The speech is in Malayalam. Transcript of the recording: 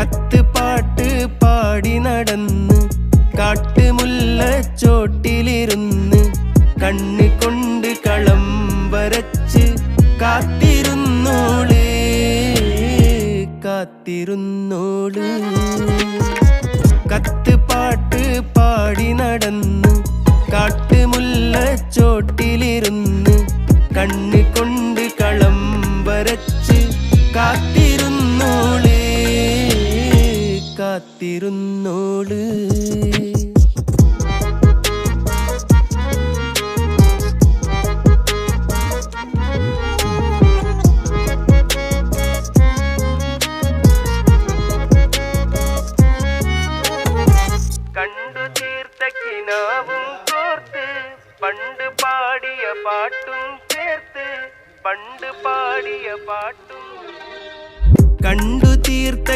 കത്ത് പാട്ട് പാടി നടന്ന് കാട്ടുമുല്ലച്ചോട്ടിലിരുന്ന് കണ്ണ് കൊണ്ട് കളം വരച്ച് കാത്തിരുന്നോള് കാത്തിരുന്നോള്. കത്ത് പാട്ട് പാടി നടന്ന് കാട്ടുമുല്ലച്ചോട്ടിലിരുന്ന് കണ്ണ് കൊണ്ട് കളം വരച്ച് കാത്തിരുന്നോള് കാത്തിരുന്നോള്. കണ്ടു തീർത്ത കിനാവും കോർത്ത് പണ്ട് പാടിയ പാട്ടും ചേർത്ത് പണ്ട് പാടിയ പാട്ടും കണ്ടു തീർത്ത